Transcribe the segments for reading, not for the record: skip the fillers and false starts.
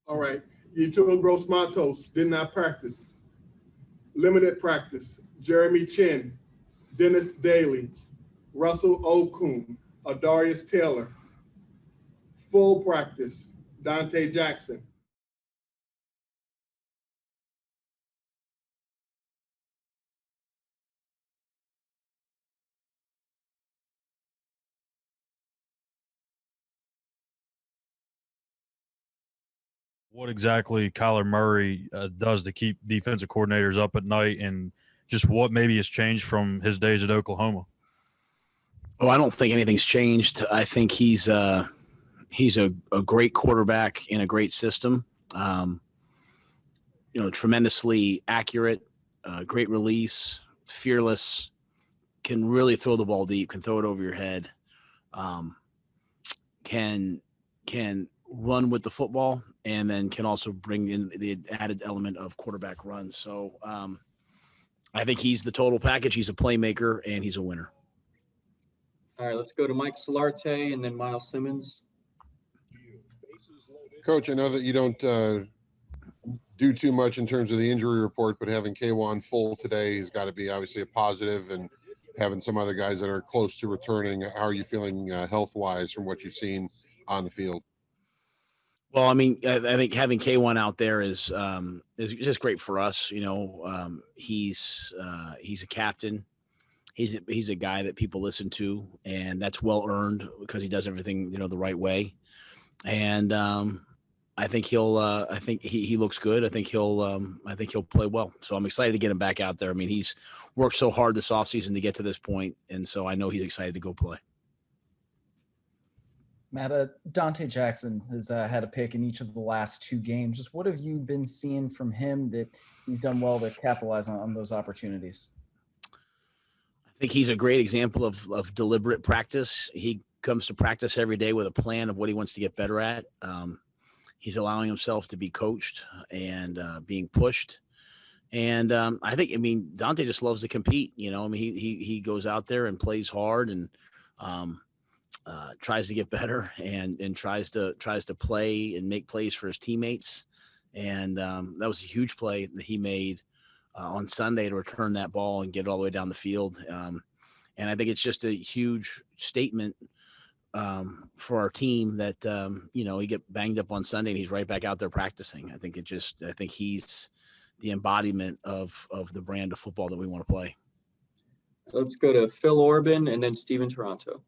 All right. Yetur Gross-Matos did not practice. Limited practice. Jeremy Chin, Dennis Daly, Russell Okun, Adarius Taylor. Full practice. Dante Jackson. What exactly Kyler Murray does to keep defensive coordinators up at night, and just what maybe has changed from his days at Oklahoma. Oh, I don't think anything's changed. I think he's a great quarterback in a great system. Tremendously accurate, great release, fearless, can really throw the ball deep, can throw it over your head, can run with the football, and then can also bring in the added element of quarterback runs. So I think he's the total package. He's a playmaker, and he's a winner. All right, let's go to Mike Solarte and then Miles Simmons. Coach, I know that you don't do too much in terms of the injury report, but having K1 full today has got to be obviously a positive, and having some other guys that are close to returning. How are you feeling health-wise from what you've seen on the field? Well, I mean, I think having K1 out there is just great for us. He's a captain. He's a guy that people listen to, and that's well earned because he does everything the right way. And I think he looks good. I think he'll play well. So I'm excited to get him back out there. I mean, he's worked so hard this offseason to get to this point, and so I know he's excited to go play. Matt, Dante Jackson has had a pick in each of the last two games. Just what have you been seeing from him that he's done well to capitalize on those opportunities? I think he's a great example of deliberate practice. He comes to practice every day with a plan of what he wants to get better at. He's allowing himself to be coached and being pushed. And Dante just loves to compete. He goes out there and plays hard and tries to get better and tries to play and make plays for his teammates. And that was a huge play that he made on Sunday to return that ball and get it all the way down the field. And I think it's just a huge statement for our team that, he get banged up on Sunday and he's right back out there practicing. I think he's the embodiment of the brand of football that we want to play. Let's go to Phil Orban and then Steven Toronto.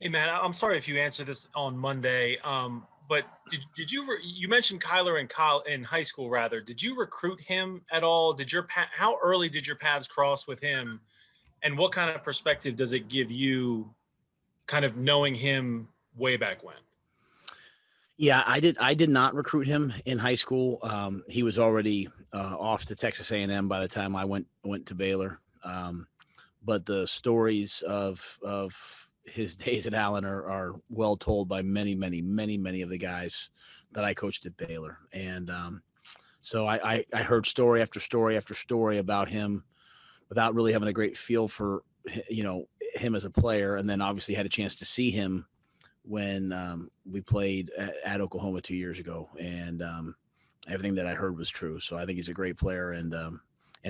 Hey, man, I'm sorry if you answered this on Monday, but did you mentioned Kyler in high school, rather. Did you recruit him at all? How early did your paths cross with him? And what kind of perspective does it give you kind of knowing him way back when? Yeah, I did not recruit him in high school. He was already off to Texas A&M by the time I went to Baylor. But the stories of his days at Allen are well told by many, many, many, many of the guys that I coached at Baylor. And so I heard story after story after story about him without really having a great feel for, him as a player. And then obviously had a chance to see him when we played at Oklahoma 2 years ago. And everything that I heard was true. So I think he's a great player. And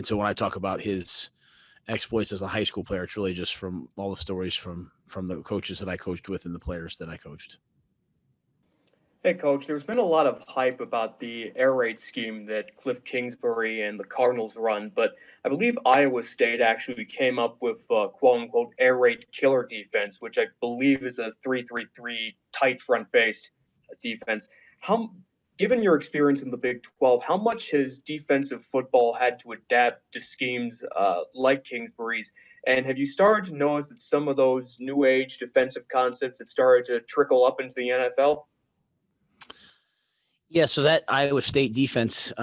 so when I talk about his exploits as a high school player, it's really just from all the stories from the coaches that I coached with and the players that I coached. Hey, Coach, there's been a lot of hype about the air raid scheme that Cliff Kingsbury and the Cardinals run, but I believe Iowa State actually came up with quote-unquote air raid killer defense, which I believe is a 3-3-3 tight front-based defense. Given your experience in the Big 12, how much has defensive football had to adapt to schemes like Kingsbury's? And have you started to notice that some of those new age defensive concepts have started to trickle up into the NFL? Yeah, so that Iowa State defense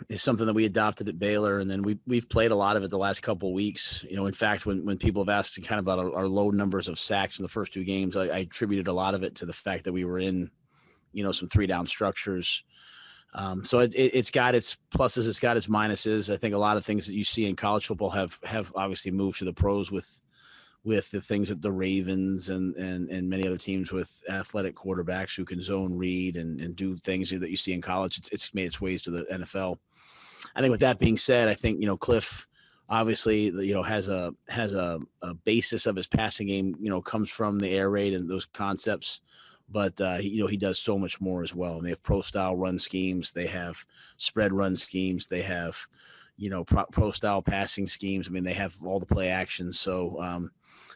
is something that we adopted at Baylor, and then we've played a lot of it the last couple of weeks. In fact, when people have asked kind of about our low numbers of sacks in the first two games, I attributed a lot of it to the fact that we were in, some 3-down structures. So it's got its pluses, it's got its minuses. I think a lot of things that you see in college football have obviously moved to the pros with with the things that the Ravens and many other teams with athletic quarterbacks who can zone read and do things that you see in college. It's made its ways to the NFL. I think with that being said, I think, Cliff obviously, has a basis of his passing game, comes from the air raid and those concepts. But, he does so much more as well. And they have pro style run schemes. They have spread run schemes. They have, pro style passing schemes. I mean, they have all the play actions. So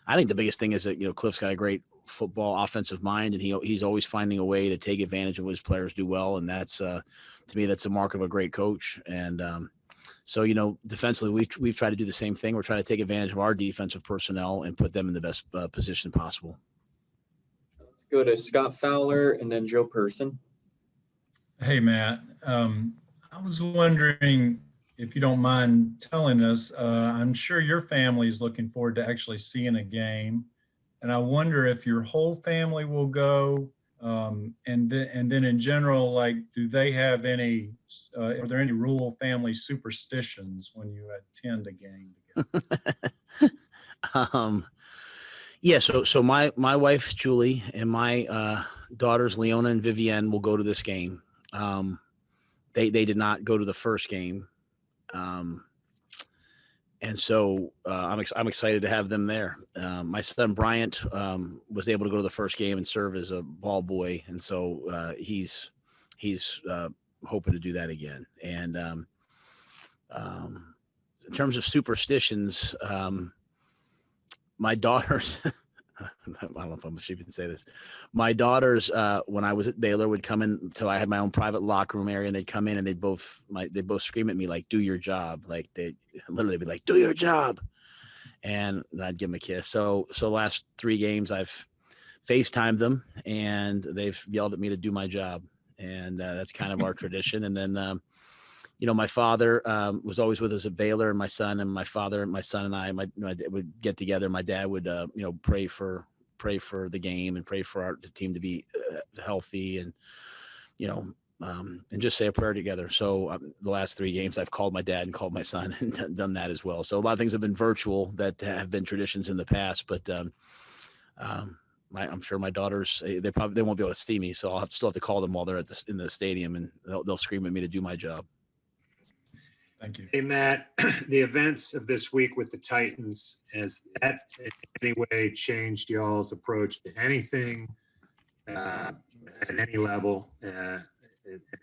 I think the biggest thing is that, Cliff's got a great football offensive mind, and he's always finding a way to take advantage of what his players do well. And that's, to me, that's a mark of a great coach. And so, defensively, we've tried to do the same thing. We're trying to take advantage of our defensive personnel and put them in the best position possible. Let's go to Scott Fowler and then Joe Person. Hey, Matt. I was wondering if you don't mind telling us, I'm sure your family is looking forward to actually seeing a game. And I wonder if your whole family will go. And then in general, like, do they have any, are there any Rhule family superstitions when you attend a game together? Yeah. So my wife, Julie, and my daughters, Leona and Vivienne, will go to this game. They did not go to the first game. And so I'm excited to have them there. My son Bryant was able to go to the first game and serve as a ball boy, and so he's hoping to do that again. And in terms of superstitions, my daughters. I don't know if I'm sure you can say this. My daughters, when I was at Baylor, would come in. So I had my own private locker room area, and they'd come in and they'd both scream at me like, "Do your job!" Like they literally be like, "Do your job," and I'd give them a kiss. So last 3 games, I've FaceTimed them, and they've yelled at me to do my job, and that's kind of our tradition. And then, my father was always with us at Baylor, and my son and my father and my son and I, my dad would get together. My dad would, pray for the game and pray for the team to be healthy and, and just say a prayer together. So the last 3 games, I've called my dad and called my son and done that as well. So a lot of things have been virtual that have been traditions in the past, but I'm sure my daughters, they won't be able to see me. So I'll still have to call them while they're in the stadium, and they'll scream at me to do my job. Thank you. Hey, Matt, the events of this week with the Titans, has that in any way changed y'all's approach to anything at any level? I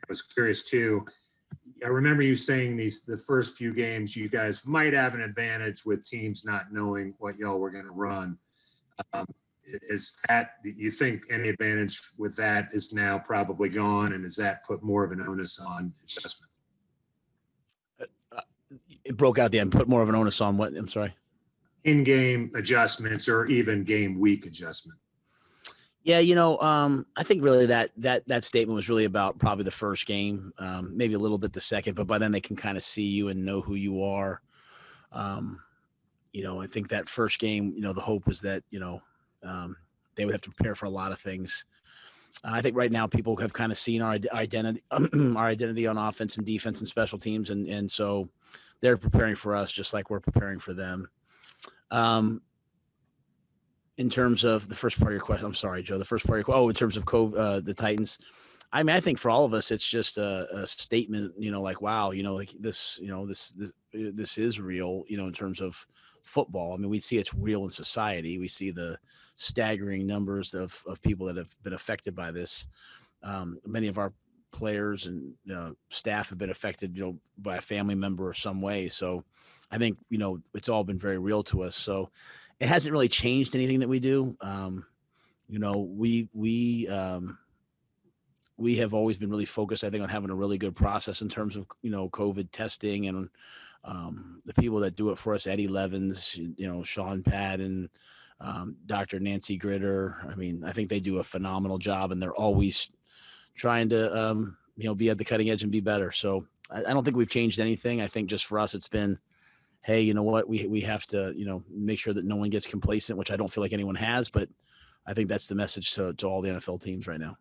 was curious too. I remember you saying the first few games, you guys might have an advantage with teams not knowing what y'all were going to run. Is that, you think any advantage with that is now probably gone, and does that put more of an onus on adjustment? It broke out the end. Put more of an onus on what? I'm sorry. In-game adjustments or even game week adjustment. Yeah, I think really that statement was really about probably the first game, maybe a little bit the second, but by then they can kind of see you and know who you are. I think that first game, the hope was that they would have to prepare for a lot of things. I think right now people have kind of seen our identity, on offense and defense and special teams, and so they're preparing for us just like we're preparing for them. In terms of the first part of your question, I'm sorry, Joe. The first part of your question, in terms of the Titans, I mean, I think for all of us, it's just a statement. Like wow, like this, this is real. In terms of football, I mean, we see it's real in society. We see the staggering numbers of people that have been affected by this. Many of our players and staff have been affected, by a family member or some way. So I think, it's all been very real to us. So it hasn't really changed anything that we do. We have always been really focused, I think, on having a really good process in terms of, COVID testing and the people that do it for us, Eddie Levins, Sean Patton, Dr. Nancy Gritter. I mean, I think they do a phenomenal job, and they're always trying to, be at the cutting edge and be better. So I don't think we've changed anything. I think just for us, it's been, hey, you know what, we have to, make sure that no one gets complacent, which I don't feel like anyone has, but I think that's the message to all the NFL teams right now.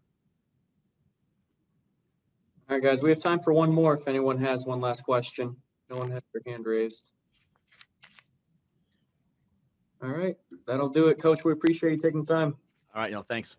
All right, guys, we have time for one more if anyone has one last question. No one has their hand raised. All right, that'll do it, Coach. We appreciate you taking the time. All right, thanks.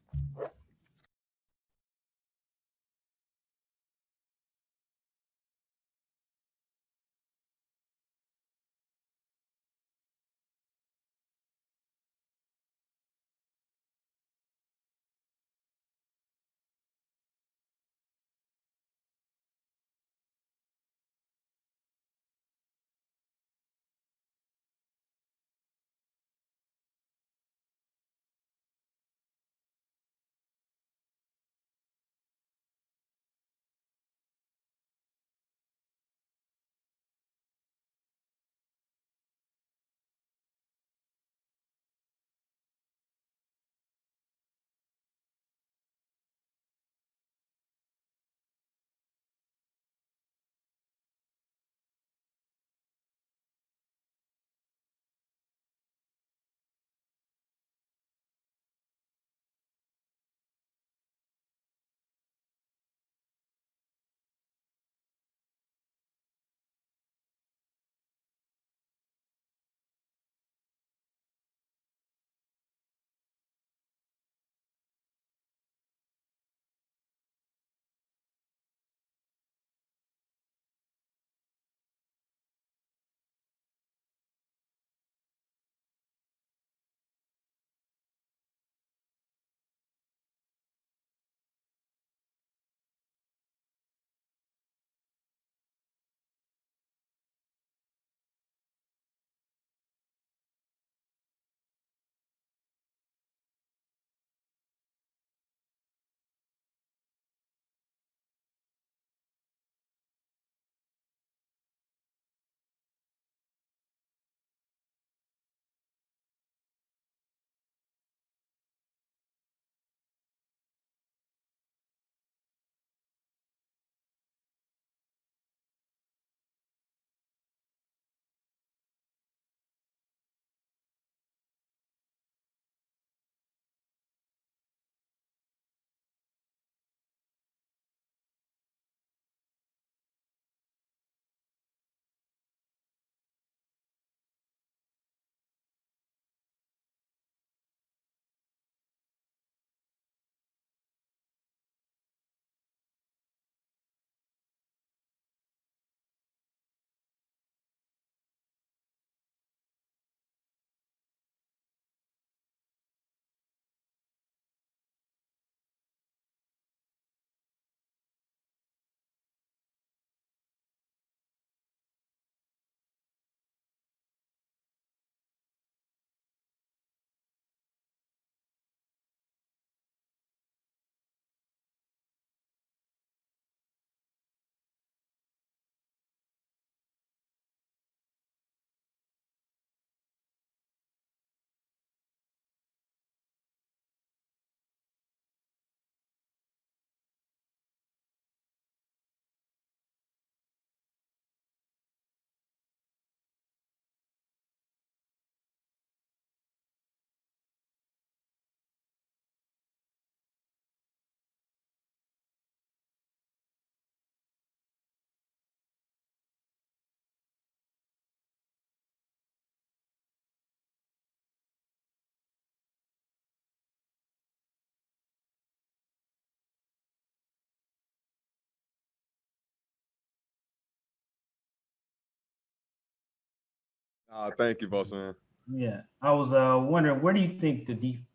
Thank you, boss man. Yeah, I was wondering, where do you think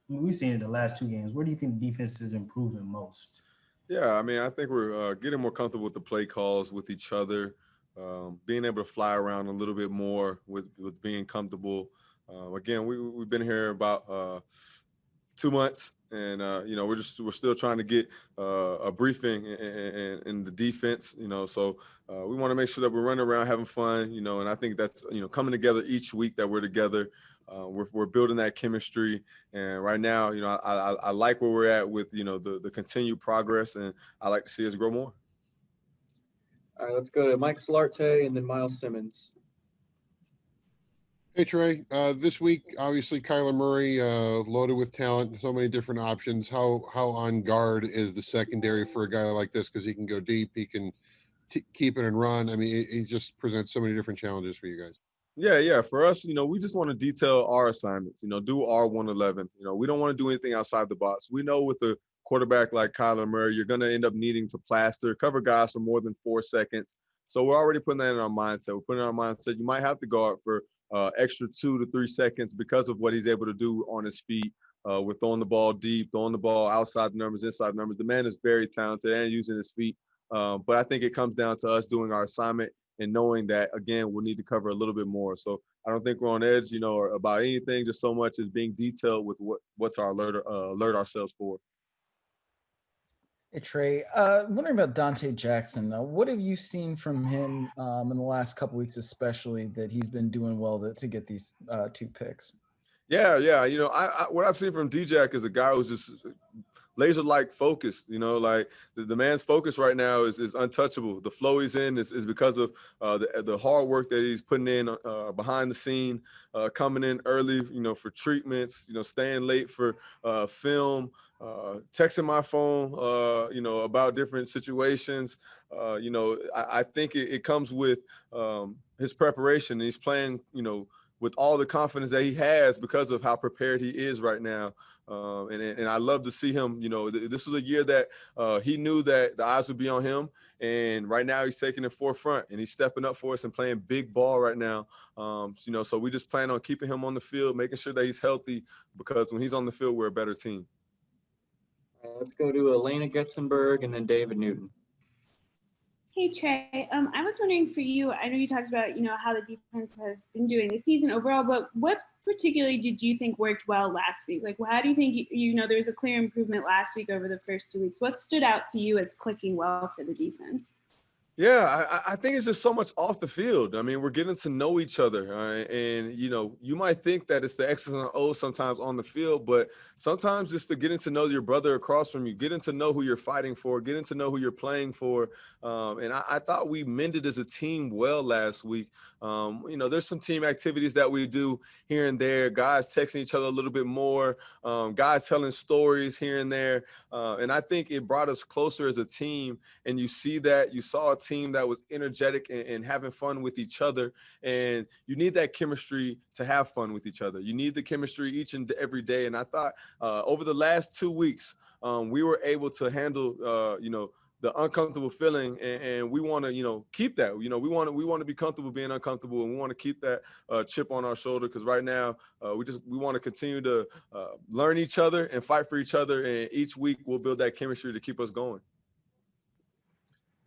we've seen in the last two games, where do you think the defense is improving most? Yeah, I mean, I think we're getting more comfortable with the play calls with each other, being able to fly around a little bit more with being comfortable. Again, we've been here about 2 months, and we're still trying to get a briefing in the defense. So we want to make sure that we're running around having fun. And I think that's coming together each week that we're together. We're building that chemistry, and right now, I like where we're at with the continued progress, and I like to see us grow more. All right, let's go to Mike Solarte and then Miles Simmons. Hey, Trey. This week, obviously, Kyler Murray loaded with talent, so many different options. How on guard is the secondary for a guy like this? Because he can go deep, he can keep it and run. I mean, he just presents so many different challenges for you guys. Yeah. For us, we just want to detail our assignments, do our 111. We don't want to do anything outside the box. We know with a quarterback like Kyler Murray, you're going to end up needing to cover guys for more than 4 seconds. So we're already putting that in our mindset. We're putting in our mindset you might have to go out for extra 2 to 3 seconds because of what he's able to do on his feet with throwing the ball deep, throwing the ball outside the numbers, inside the numbers. The man is very talented and using his feet. But I think it comes down to us doing our assignment and knowing that, again, we'll need to cover a little bit more. So I don't think we're on edge, or about anything, just so much as being detailed with what's our alert ourselves for. Hey, Trey, wondering about Dante Jackson. What have you seen from him in the last couple weeks, especially that he's been doing well to get these 2 picks? Yeah. I what I've seen from D-Jack is a guy who's just laser-like focused, like the man's focus right now is untouchable. The flow he's in is because of the hard work that he's putting in behind the scene, coming in early, for treatments, staying late for film, texting my phone, about different situations. I think it comes with his preparation. He's playing, with all the confidence that he has because of how prepared he is right now. And I love to see him, this was a year that he knew that the eyes would be on him. And right now he's taking the forefront and he's stepping up for us and playing big ball right now. So we just plan on keeping him on the field, making sure that he's healthy, because when he's on the field, we're a better team. Let's go to Elena Getzenberg and then David Newton. Hey, Trey. I was wondering for you, I know you talked about, how the defense has been doing this season overall, but what particularly did you think worked well last week? Like, how do you think, there was a clear improvement last week over the first 2 weeks? What stood out to you as clicking well for the defense? Yeah, I think it's just so much off the field. I mean, we're getting to know each other. And, you might think that it's the X's and O's sometimes on the field, but sometimes just to getting to know your brother across from you, getting to know who you're fighting for, getting to know who you're playing for. And I thought we mended as a team well last week. There's some team activities that we do here and there, guys texting each other a little bit more, guys telling stories here and there. And I think it brought us closer as a team. And you saw a team that was energetic and having fun with each other. And you need that chemistry to have fun with each other. You need the chemistry each and every day. And I thought over the last 2 weeks, we were able to handle, the uncomfortable feeling, and we want to, keep that. We want to be comfortable being uncomfortable, and we want to keep that chip on our shoulder, because right now we want to continue to learn each other and fight for each other, and each week we'll build that chemistry to keep us going.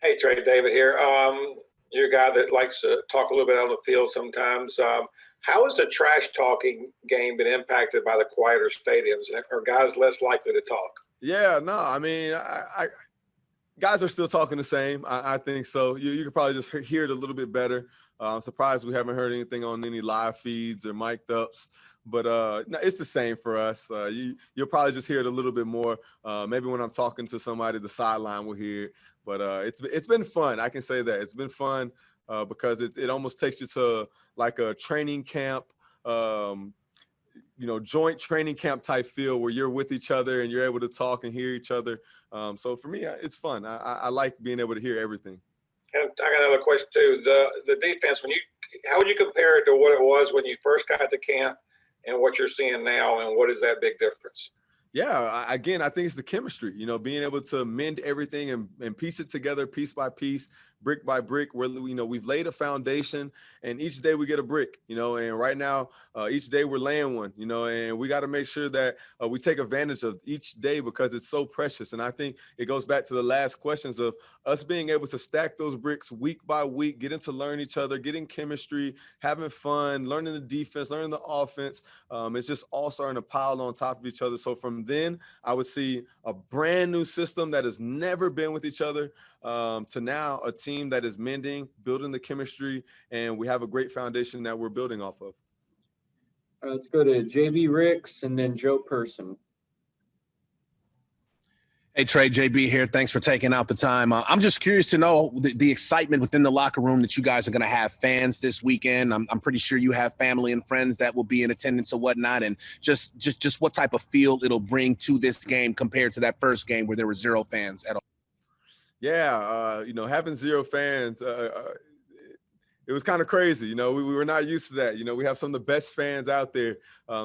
Hey, Trey, David here. You're a guy that likes to talk a little bit on the field sometimes. How has the trash talking game been impacted by the quieter stadiums? Are guys less likely to talk? Yeah, no, I mean, I guys are still talking the same. I think so. You could probably just hear it a little bit better. I'm surprised we haven't heard anything on any live feeds or mic'd ups. But no, it's the same for us. You'll probably just hear it a little bit more. Maybe when I'm talking to somebody, the sideline will hear it. But it's been fun. I can say that. It's been fun because it almost takes you to like a training camp, joint training camp type feel where you're with each other and you're able to talk and hear each other. So for me, it's fun. I like being able to hear everything. And I got another question too. The defense, how would you compare it to what it was when you first got to camp and what you're seeing now, and what is that big difference? Yeah, again, I think it's the chemistry, being able to mend everything and piece it together piece by piece, brick by brick, where, we've laid a foundation, and each day we get a brick, and right now, each day we're laying one, and we got to make sure that we take advantage of each day because it's so precious. And I think it goes back to the last questions of us being able to stack those bricks week by week, getting to learn each other, getting chemistry, having fun, learning the defense, learning the offense. It's just all starting to pile on top of each other. So from then I would see a brand new system that has never been with each other to now a team that is mending, building the chemistry, and we have a great foundation that we're building off of. All right, let's go to JB Ricks and then Joe Person. Hey, Trey, JB here. Thanks for taking out the time. I'm just curious to know the excitement within the locker room that you guys are going to have fans this weekend. I'm pretty sure you have family and friends that will be in attendance or whatnot, and just what type of feel it'll bring to this game compared to that first game where there were 0 fans at all. Yeah, having 0 fans, it was kind of crazy. You know, we were not used to that. You know, we have some of the best fans out there.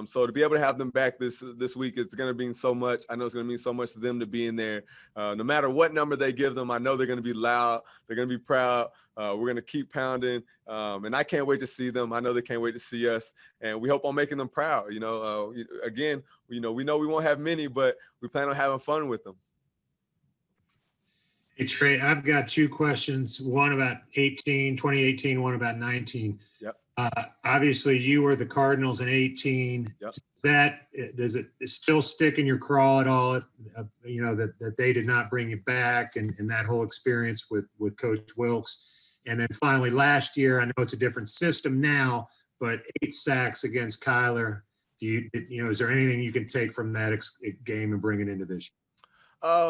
So to be able to have them back this week, it's going to mean so much. I know it's going to mean so much to them to be in there. No matter what number they give them, I know they're going to be loud. They're going to be proud. We're going to keep pounding. And I can't wait to see them. I know they can't wait to see us. And we hope on making them proud. You know, again, we know we won't have many, but we plan on having fun with them. Hey, Trey, I've got two questions, one about 2018, one about 19. Yep. Obviously, you were the Cardinals in 18. Yep. Does it still stick in your craw at all, you know, that they did not bring you back and that whole experience with Coach Wilkes? And then finally, last year, I know it's a different system now, but 8 sacks against Kyler. Is there anything you can take from that game and bring it into this year?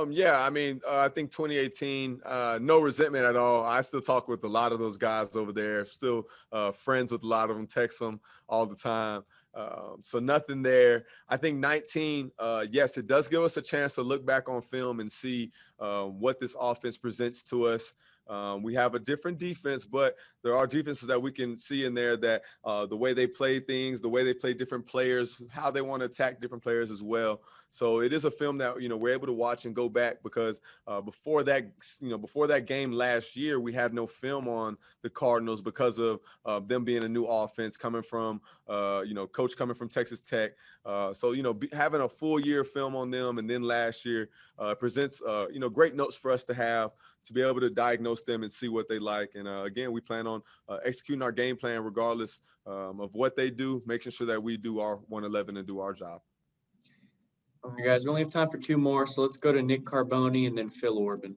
Yeah, I mean, I think 2018, no resentment at all. I still talk with a lot of those guys over there, still friends with a lot of them, text them all the time. So nothing there. I think 19, yes, it does give us a chance to look back on film and see what this offense presents to us. We have a different defense, but there are defenses that we can see in there that the way they play things, the way they play different players, how they want to attack different players as well. So it is a film that, you know, we're able to watch and go back because before that game last year, we had no film on the Cardinals because of them being a new offense coming from, coach coming from Texas Tech. So, you know, having a full year film on them and then last year presents, great notes for us to have to be able to diagnose them and see what they like. And again, we plan on executing our game plan regardless of what they do, making sure that we do our 111 and do our job. All right, guys, we only have time for 2 more, so let's go to Nick Carboni and then Phil Orban.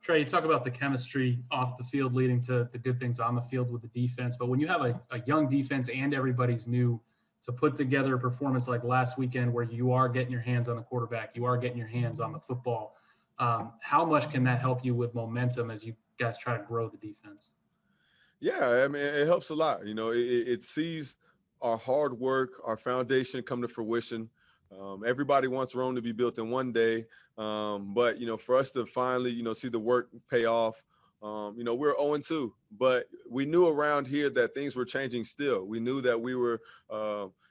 Trey, you talk about the chemistry off the field leading to the good things on the field with the defense, but when you have a young defense and everybody's new, to put together a performance like last weekend where you are getting your hands on the quarterback, you are getting your hands on the football, how much can that help you with momentum as you guys try to grow the defense? Yeah, I mean, it helps a lot. You know, it sees our hard work, our foundation come to fruition. Everybody wants Rome to be built in one day, but, you know, for us to finally, you know, see the work pay off, we're 0-2, but we knew around here that things were changing still. We knew that we were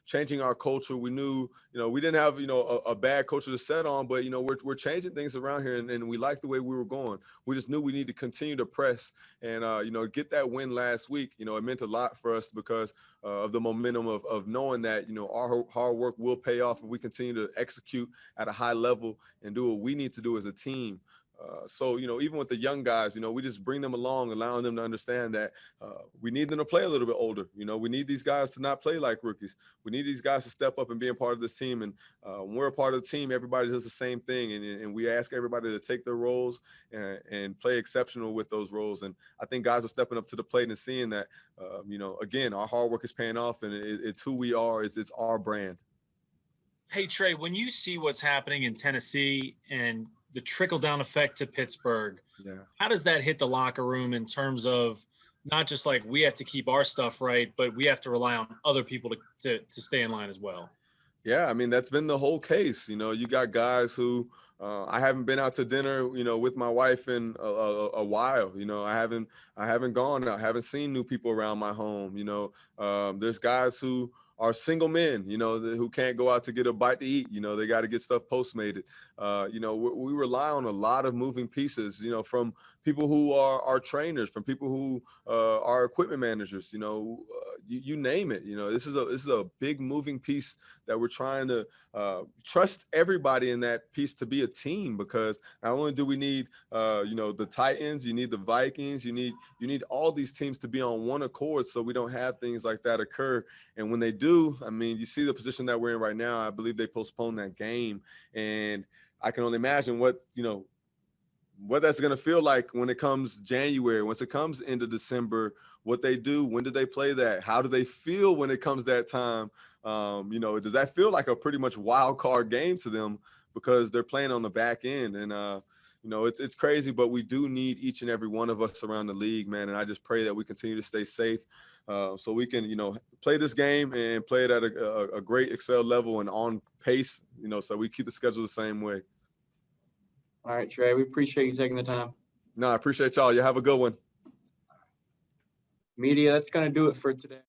changing our culture. We knew, you know, we didn't have, a bad culture to set on, but, you know, we're changing things around here and we liked the way we were going. We just knew we need to continue to press and, get that win last week. You know, it meant a lot for us because of the momentum of knowing that, you know, our hard work will pay off if we continue to execute at a high level and do what we need to do as a team. So, you know, even with the young guys, you know, we just bring them along, allowing them to understand that we need them to play a little bit older. You know, we need these guys to not play like rookies. We need these guys to step up and be a part of this team. And when we're a part of the team, everybody does the same thing. And we ask everybody to take their roles and play exceptional with those roles. And I think guys are stepping up to the plate and seeing that, again, our hard work is paying off and it's who we are. It's our brand. Hey, Trey, when you see what's happening in Tennessee and the trickle-down effect to Pittsburgh, how does that hit the locker room in terms of not just like we have to keep our stuff right, but we have to rely on other people to stay in line as well? Yeah, I mean, that's been the whole case. You know, you got guys who I haven't been out to dinner, you know, with my wife in a while. You know, I haven't gone out, haven't seen new people around my home. You know, there's guys who are single men, you know, who can't go out to get a bite to eat. You know, they got to get stuff Postmated. We rely on a lot of moving pieces, you know, from people who are trainers, from people who are equipment managers, you know, you name it. You know, this is a big moving piece that we're trying to trust everybody in that piece to be a team, because not only do we need, the Titans, you need the Vikings, you need all these teams to be on one accord so we don't have things like that occur. And when they do, I mean, you see the position that we're in right now. I believe they postponed that game, and I can only imagine what that's going to feel like when it comes January, once it comes into December, what they do, when do they play that? How do they feel when it comes that time? Does that feel like a pretty much wild card game to them because they're playing on the back end? And, it's crazy, but we do need each and every one of us around the league, man. And I just pray that we continue to stay safe so we can, play this game and play it at a great Excel level and on pace, so we keep the schedule the same way. All right, Trey, we appreciate you taking the time. No, I appreciate y'all. You have a good one. Media, that's going to do it for today.